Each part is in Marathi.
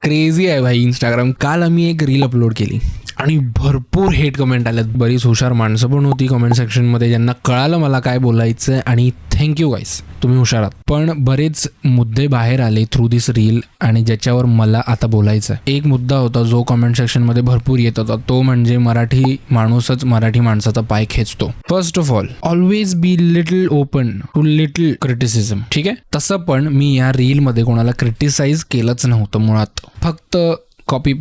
क्रेझी आहे भाई इंस्टाग्राम. काल आम्ही एक रील अपलोड केली आणि भरपूर हेट कमेंट आल्यात. बरीच हुशार माणसं पण होती कमेंट सेक्शनमध्ये ज्यांना कळालं मला काय बोलायचं आहे, आणि थँक्यू गाईस, तुम्ही हुशार आहात. पण बरेच मुद्दे बाहेर आले थ्रू दिस रील, आणि ज्याच्यावर मला आता बोलायचं आहे. एक मुद्दा होता जो कमेंट सेक्शनमध्ये भरपूर येत होता, तो म्हणजे मराठी माणूसच मराठी माणसाचा पाय खेचतो. First of all, always be little open to little criticism. ठीक आहे, तसं पण मी या रीलमध्ये कोणाला क्रिटिसाइज केलंच नव्हतं मुळात. फक्त copy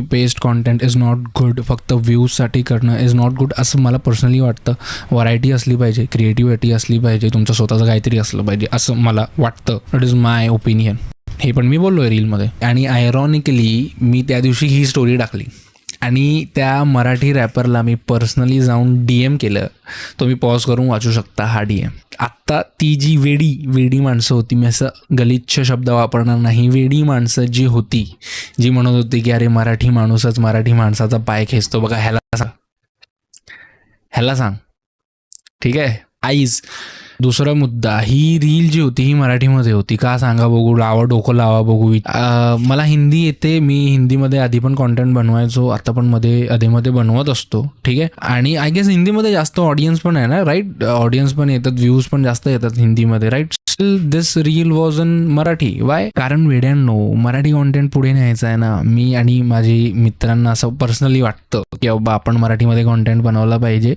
paste content is not good. फक्त व्ह्यूजसाठी करणं इज नॉट गुड असं मला पर्सनली वाटतं. व्हरायटी असली पाहिजे, क्रिएटिव्हिटी असली पाहिजे, तुमचं स्वतःचं काहीतरी असलं पाहिजे असं मला वाटतं. It is my opinion. हे पण मी बोललो आहे रीलमध्ये. आणि आयरॉनिकली मी त्या दिवशी ही स्टोरी टाकली आणि त्या मराठी रॅपरला मी पर्सनली जाऊन DM केलं. तो मी पॉज करून वाचू शकता हा DM. आत्ता ती जी वेडी माणसं होती, मी असं गलिच्छ शब्द वापरणार नाही, वेडी माणसं जी होती, जी म्हणत होती की अरे मराठी माणूसच मराठी माणसाचा पाय खेचतो, बघा ह्याला सांग. ठीक आहे आईज. दुसरा मुद्दा, ही रील जी होती ही मराठीमध्ये होती का सांगा बघू, डोकं लावा बघू. मला हिंदी येते, मी हिंदीमध्ये आधी पण कॉन्टेंट बनवायचो, आता पण अधेमध्ये बनवत असतो. ठीक आहे, आणि आय गेस हिंदीमध्ये जास्त ऑडियन्स पण आहे ना, राईट? ऑडियन्स पण येतात, व्ह्यूज पण जास्त येतात हिंदीमध्ये, right? Still this reel was in Marathi. Why? कारण वेड्यांनो, मराठी कॉन्टेंट पुढे न्यायचं आहे ना. मी आणि माझी मित्रांना असं पर्सनली वाटतं की बाबा आपण मराठीमध्ये कॉन्टेंट बनवला पाहिजे,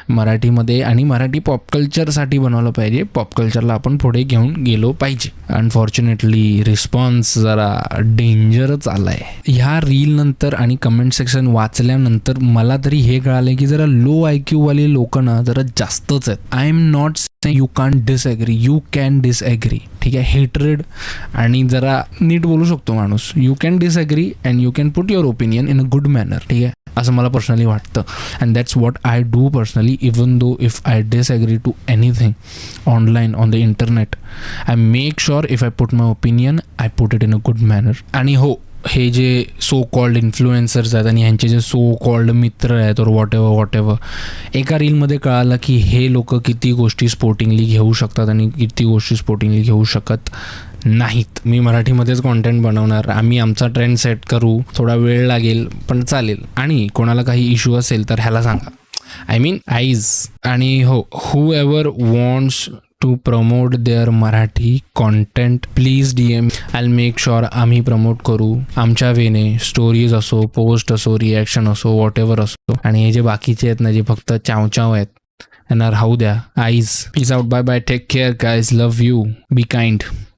मराठीमध्ये, आणि मराठी पॉप कल्चरसाठी बनवलं पाहिजे. पॉप कल्चरला आपण पुढे घेऊन गेलो पाहिजे. अनफॉर्च्युनेटली रिस्पॉन्स जरा डेंजरच आला आहे ह्या रील नंतर. आणि कमेंट सेक्शन वाचल्यानंतर मला तरी हे कळालं की जरा लो IQ वाले लोक ना जरा जास्तच आहेत. I am not saying you can't disagree, you can disagree. ठीक आहे, हेटरेड आणि जरा नीट बोलू शकतो माणूस. You can disagree and you can put your opinion in a good manner. ठीक आहे, असं मला पर्सनली वाटतं. And that's what I do personally. Even though if I disagree to anything online on the internet, I make sure if I put my opinion, I put it in a good manner. आणि हो, हे जे सो कॉल्ड इन्फ्लुएन्सर्स आहेत आणि ह्यांचे जे सो कॉल्ड मित्र आहेत और वॉट एव्हर, एका रीलमध्ये कळालं की हे लोक किती गोष्टी स्पोर्टिंगली घेऊ शकतात आणि किती गोष्टी स्पोर्टिंगली घेऊ शकत नाहीत. मी मराठीमध्येच कॉन्टेंट बनवणार, आम्ही आमचा ट्रेंड सेट करू, थोडा वेळ लागेल पण चालेल. आणि कोणाला काही इश्यू असेल तर ह्याला सांगा, आय मीन आईज. आणि हो, whoever wants to promote their Marathi content please DM. I will make sure आम्ही प्रमोट करू आमच्या वेने. स्टोरीज असो, पोस्ट असो, रिॲक्शन असो, वॉट एव्हर असो. आणि हे जे बाकीचे आहेत ना, जे फक्त चाव आहेत, त्यांना राहू द्या. आईज. Peace out, bye bye, take care guys, love you, be kind.